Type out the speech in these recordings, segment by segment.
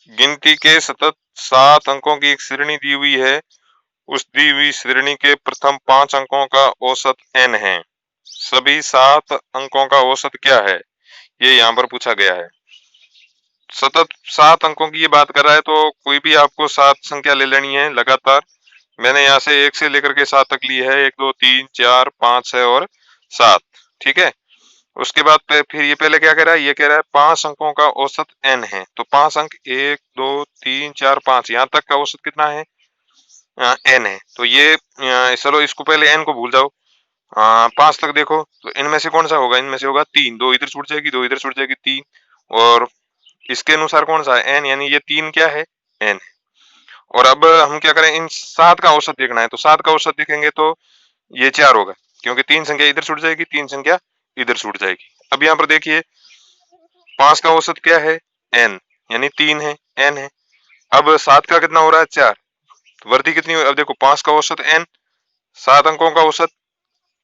गिनती के सतत 7 अंकों की एक श्रेणी दी हुई है। उस दी हुई श्रेणी के प्रथम 5 अंकों का औसत n है। सभी 7 अंकों का औसत क्या है, ये यहाँ पर पूछा गया है। सतत 7 अंकों की ये बात कर रहा है, तो कोई भी आपको 7 संख्या ले लेनी है लगातार। मैंने यहाँ से 1 से लेकर के 7 तक ली है, 1 2 3 4 5 6 और 7। ठीक है। उसके बाद फिर ये पहले क्या कह रहा है, ये कह रहा है 5 अंकों का औसत n है। तो 5 अंक 1 2 3 4 5, यहाँ तक का औसत कितना है, n है। तो ये चलो इसको पहले n को भूल जाओ। 5 तक देखो, तो इनमें से कौन सा होगा, इनमें से होगा 3। 2 इधर छूट जाएगी, 2 इधर छूट जाएगी, 3। और इसके अनुसार कौन सा है, n, यानी ये 3 क्या है, n है। और अब हम क्या करें, इन 7 का औसत देखना है। तो 7 का औसत देखेंगे तो ये 4 होगा, क्योंकि 3 संख्या इधर छूट जाएगी, 3 संख्या इधर छूट जाएगी। अब यहाँ पर देखिए 5 का औसत क्या है, n, यानी 3 है, n है। अब 7 का कितना हो रहा है, 4। तो वृद्धि कितनी हो, अब देखो 5 का औसत n, 7 अंकों का औसत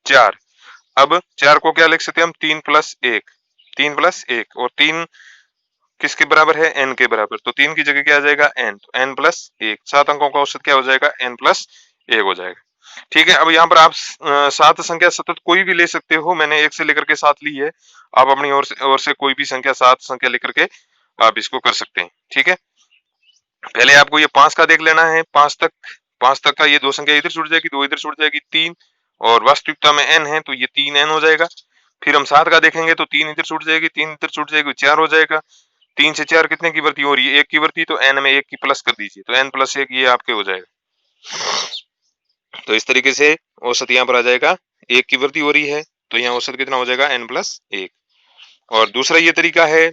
4। अब 4 को क्या लिख सकते हैं हम, 3 प्लस 1, 3 प्लस 1। और 3 किसके बराबर है, n के बराबर। तो 3 की जगह क्या आ जाएगा, n, तो n प्लस 1। 7 अंकों का औसत क्या हो जाएगा, n प्लस 1 हो जाएगा। ठीक है। अब यहाँ पर आप 7 संख्या सतत कोई भी ले सकते हो। मैंने 1 से लेकर के 7 ली है। आप अपनी ओर से कोई भी संख्या 7 संख्या लेकर के आप इसको कर सकते हैं। ठीक है। पहले आपको ये 5 का देख लेना है, 5 तक का ये 2 संख्या इधर छूट जाएगी, 2 इधर छूट जाएगी, 3। और वास्तविकता में n है, तो ये 3n हो जाएगा। फिर हम 7 का देखेंगे तो 3 इधर छूट जाएगी, 3 इधर छूट जाएगी, 4 हो जाएगा। 3 से 4 कितने की वृद्धि हो रही है, 1 की वृद्धि। तो n में 1 की प्लस कर दीजिए, तो n प्लस 1 ये आपके हो जाएगा। तो इस तरीके से औसत यहाँ पर आ जाएगा, 1 की वृद्धि हो रही है, तो यहाँ औसत कितना हो जाएगा, n प्लस 1। और दूसरा ये तरीका है,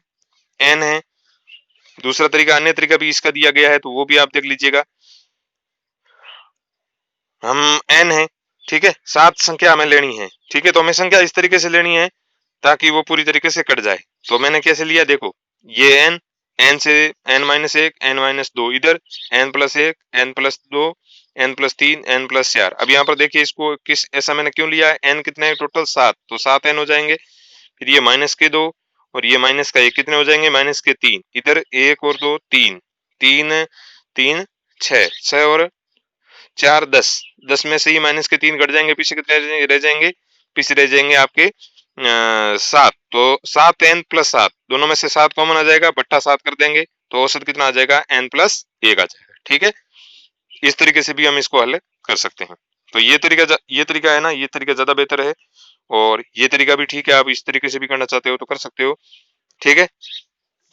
n है। दूसरा तरीका, अन्य तरीका भी इसका दिया गया है, तो वो भी आप देख लीजिएगा। हम n है, ठीक है, 7 संख्या हमें लेनी है। ठीक है। तो हमें संख्या इस तरीके से लेनी है ताकि वो पूरी तरीके से कट जाए। तो मैंने कैसे लिया, देखो ये n, n से n माइनस 1, n माइनस 2 इधर, n plus 1, n plus 2, n plus 3, n plus 4। अब यहाँ पर देखिए इसको किस ऐसा मैंने क्यों लिया है, n कितने है टोटल 7, तो 7n हो जाएंगे। फिर ये माइनस के 2 और ये माइनस का 1 कितने हो जाएंगे, माइनस के 3। इधर 1 और 2 3, 3 3 6, 6 और 4 10, 10 में से ही माइनस के 3 कट जाएंगे, पीछे कितने रह जाएंगे, पीछे रह जाएंगे आपके 7। तो 7n प्लस 7, दोनों में से 7 कॉमन आ जाएगा, बट्टा 7 कर देंगे, तो औसत कितना आ जाएगा, n प्लस 1 आ जाएगा। ठीक है। इस तरीके से भी हम इसको हल कर सकते हैं। तो ये तरीका है ना, ये तरीका ज्यादा बेहतर है। और ये तरीका भी ठीक है, आप इस तरीके से भी करना चाहते हो तो कर सकते हो। ठीक है।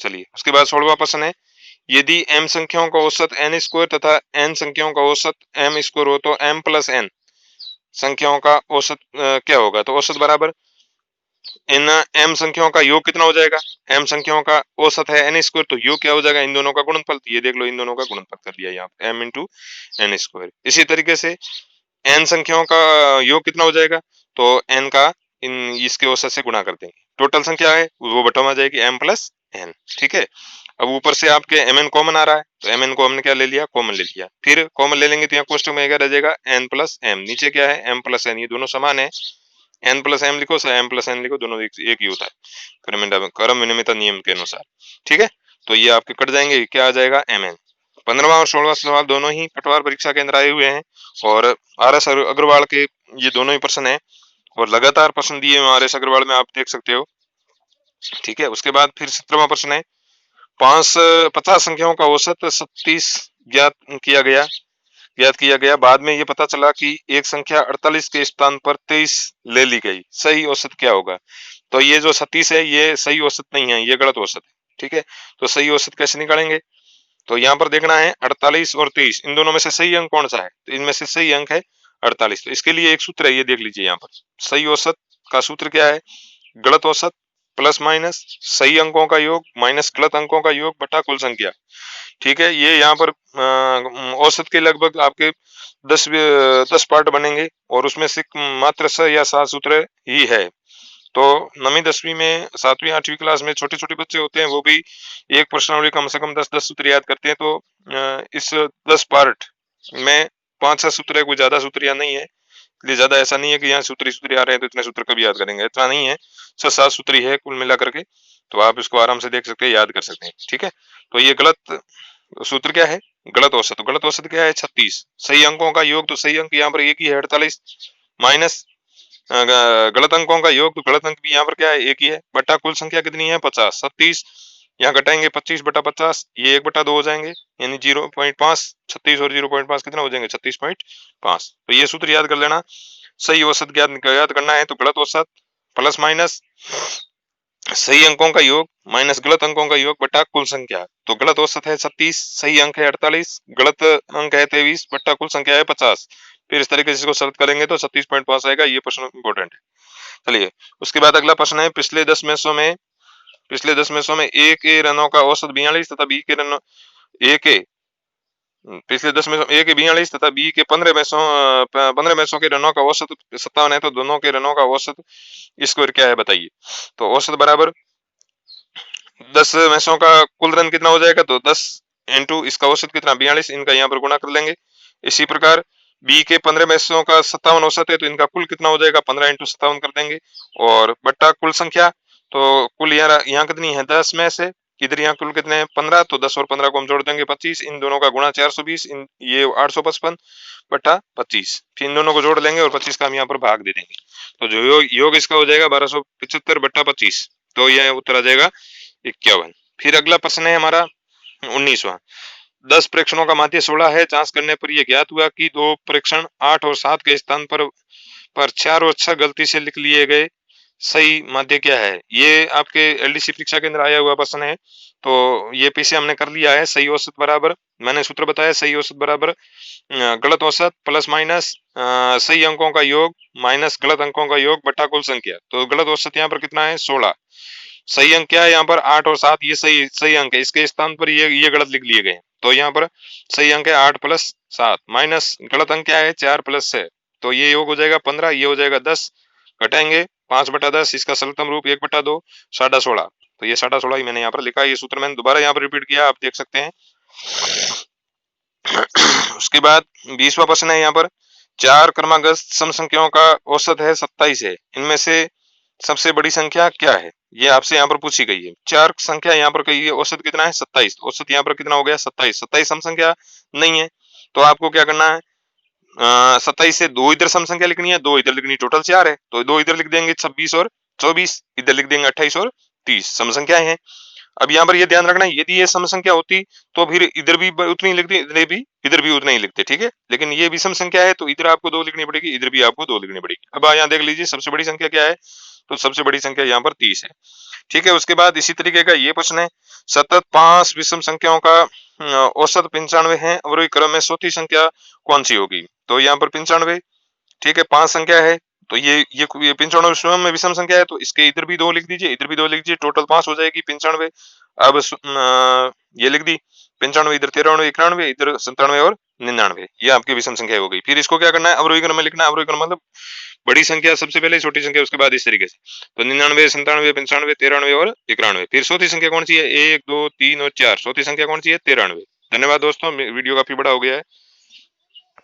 चलिए, उसके बाद 16वां प्रश्न है, यदि m संख्याओं का औसत n स्क्वायर तथा n संख्याओं का औसत m स्क्वायर हो तो m प्लस n संख्याओं का औसत क्या होगा। तो औसत बराबर इन m संख्याओं का योग कितना हो जाएगा, m संख्याओं का औसत है n स्क्वायर, तो योग क्या हो जाएगा, इन दोनों का गुणनफल। तो ये देख लो, इन दोनों का गुणनफल कर लिया यहाँ पे, m इंटू n स्क्वायर। इसी तरीके से n संख्याओं का योग कितना हो जाएगा, तो n का इन इसके औसत से गुणा कर देंगे, टोटल संख्या है वो बटम आ जाएगी m प्लस n। ठीक है। अब ऊपर से आपके mn कॉमन आ रहा है, तो mn को हमने क्या ले लिया, कॉमन ले लिया। फिर कॉमन ले लेंगे तो यहाँ कोष्टक में क्या रह जाएगा, n प्लस m। नीचे क्या है, m प्लस n, ये दोनों समान है। n प्लस m लिखो, m प्लस n लिखो, दोनों एक ही होता है क्रम विनिमयता नियम के अनुसार। ठीक है। तो ये आपके कट जाएंगे, क्या आ जाएगा, mn। 15वां और 16वां सवाल दोनों ही पटवार परीक्षा के अंदर आए हुए हैं, और RS अग्रवाल के ये दोनों ही प्रश्न है, और लगातार प्रश्न दिए हुए RS अग्रवाल में, आप देख सकते हो। ठीक है। उसके बाद फिर 17वां प्रश्न है, 50 संख्याओं का औसत 37 ज्ञात किया गया। बाद में ये पता चला कि एक संख्या 48 के स्थान पर 23 ले ली गई, सही औसत क्या होगा। तो ये जो 37 है ये सही औसत नहीं है, ये गलत औसत है। ठीक है। तो सही औसत कैसे निकालेंगे, तो यहाँ पर देखना है 48 और 23, इन दोनों में से सही अंक कौन सा है, तो इनमें से सही अंक है 48। तो इसके लिए एक सूत्र है, ये देख लीजिए यहाँ पर। सही औसत का सूत्र क्या है, गलत औसत प्लस माइनस सही अंकों का योग माइनस गलत अंकों का योग बटा कुल संख्या। ठीक है। ये यहाँ पर औसत के लगभग आपके 10 पार्ट बनेंगे, और उसमें से मात्र 6 या 7 सूत्र ही है। तो 9वीं 10वीं में 7वीं 8वीं क्लास में छोटे छोटे बच्चे होते हैं, वो भी एक प्रश्नावली कम से कम 10-10 सूत्र याद करते हैं। तो इस 10 पार्ट में 5-6 सूत्र है, कोई ज्यादा सूत्र या नहीं है। इसलिए ज्यादा ऐसा नहीं है कि यहाँ सूत्री सूत्री आ रहे हैं तो इतने सूत्र कभी याद करेंगे, इतना नहीं है। 6-7 सूत्र ही है कुल मिला करके, तो आप इसको आराम से देख सकते हैं, याद कर सकते हैं। ठीक है, तो ये गलत सूत्र क्या है, गलत औसत। तो गलत औसत क्या है, 36। सही अंकों का योग, तो सही अंक यहाँ पर एक ही है 48, माइनस गलत अंकों का योग, तो गलत अंक भी यहाँ पर क्या है, एक ही है, बटा कुल संख्या कितनी है 50। 36 यहाँ घटाएंगे 25 बटा 50, ये 1/2 हो जाएंगे, यानी 0.5। 36 और 0.5 कितना हो जाएंगे, 36.5। तो ये सूत्र याद कर लेना। सही औसत याद करना है तो गलत औसत प्लस माइनस सही अंकों का योग माइनस गलत अंकों का योग बटा कुल संख्या। तो गलत औसत है 36, सही अंक है 48, गलत अंक है 23 बटा कुल संख्या है 50। फिर इस तरीके से इसको सरल करेंगे तो 36.5 आएगा। ये प्रश्न इंपॉर्टेंट है। चलिए, उसके बाद अगला प्रश्न है, पिछले 10 मैचों में ए के रनों का औसत 42 तथा बी के रनों ए के पिछले 10 मैचों ए के 42 तथा बी के 15 मैचों के रनों का औसत 57 है, तो दोनों के रनों का औसत स्कोर क्या है बताइए। तो औसत बराबर 10 मैचों का कुल रन कितना हो जाएगा, तो 10 इंटू इसका औसत कितना 42, इनका यहाँ पर गुणा कर लेंगे। इसी प्रकार बी के 15 मैचों का 57 औसत है, तो इनका कुल कितना हो जाएगा 15 इंटू 57 कर देंगे, और बट्टा कुल संख्या। तो कुल यहाँ कितनी है 10 मैच है, इधर यहाँ कुल कितने हैं 15, तो 10 और 15 को हम जोड़ देंगे 25, इन दोनों का गुणा 420, ये 855 बट्टा 25, फिर इन दोनों को जोड़ लेंगे और 25 का हम यहाँ पर भाग दे देंगे। तो जो योग इसका हो जाएगा 1275 बट्टा 25, तो यह उत्तर आ जाएगा 51। फिर अगला प्रश्न है हमारा 19वां। 10 प्रेक्षणों का माध्य 16 है। जांच करने पर यह ज्ञात हुआ कि 2 प्रेक्षण 8 और 7 के स्थान पर 4 और 6 गलती से लिख लिए गए। सही माध्य क्या है। ये आपके एलडीसी परीक्षा के अंदर आया हुआ प्रश्न है, तो ये पीछे हमने कर लिया है। सही औसत बराबर, मैंने सूत्र बताया, सही औसत बराबर गलत औसत प्लस माइनस सही अंकों का योग माइनस गलत अंकों का योग बटा कुल संख्या। तो गलत औसत यहाँ पर कितना है 16, सही अंक क्या है यहाँ पर 8 और 7, ये सही अंक है, इसके स्थान पर ये गलत लिख लिए गए। तो यहाँ पर सही अंक है 8 प्लस 7 माइनस गलत अंक क्या है 4 प्लस 6, तो ये योग हो जाएगा 15, ये हो जाएगा 10, घटाएंगे 5/10, इसका सरलतम रूप 1/2 16.5। तो ये 16.5 ही मैंने यहाँ पर लिखा है। ये सूत्र मैंने दोबारा यहाँ पर रिपीट किया, आप देख सकते हैं। उसके बाद 20वां प्रश्न है यहाँ पर, 4 क्रमागत सम संख्याओं का औसत है 27 है, इनमें से सबसे बड़ी संख्या क्या है, ये आपसे यहाँ पर पूछी गई है। 4 संख्या यहाँ पर कही है, औसत कितना है 27, औसत यहाँ पर कितना हो गया 27। 27 सम संख्या नहीं है, तो आपको क्या करना है 27 से 2 इधर सम संख्या लिखनी है, 2 इधर लिखनी, टोटल 4 है, तो 2 इधर लिख देंगे 26 और 24, इधर लिख देंगे 28 और 30 सम संख्याएं हैं। अब यहाँ पर ये ध्यान रखना, यदि ये सम संख्या होती तो फिर इधर भी उतनी लिखते, इधर भी उतना ही लिखते, ठीक है। लेकिन ये विषम संख्या है, तो इधर आपको 2 लिखनी पड़ेगी, इधर भी आपको 2 लिखनी पड़ेगी। अब यहाँ देख लीजिए सबसे बड़ी संख्या क्या है, तो सबसे बड़ी संख्या यहाँ पर 30 है, ठीक है। उसके बाद इसी तरीके का ये प्रश्न है, सतत 5 विषम संख्याओं का औसत 95 है, अवरोही क्रम में चौथी संख्या कौन सी होगी। तो यहाँ पर 95, ठीक है, 5 संख्या है, तो ये 95 स्वयं में विषम संख्या है, तो इसके इधर भी 2 लिख दीजिए, इधर भी 2 लिख दीजिए, टोटल 5 हो जाएगी 95। अब ये लिख दी 95, इधर 93, 91, इधर 97 और 99, ये आपकी विषम संख्या हो गई। फिर इसको क्या करना है, अवरोही क्रम में लिखना है। अवरोही क्रम मतलब बड़ी संख्या सबसे पहले, छोटी संख्या उसके बाद, इस तरीके से। तो 99, 97, 95, 93 और 91। फिर चौथी संख्या कौन सी है, 1, 2, 3 और 4, चौथी संख्या कौन सी है 93। धन्यवाद दोस्तों, वीडियो काफी बड़ा हो गया है।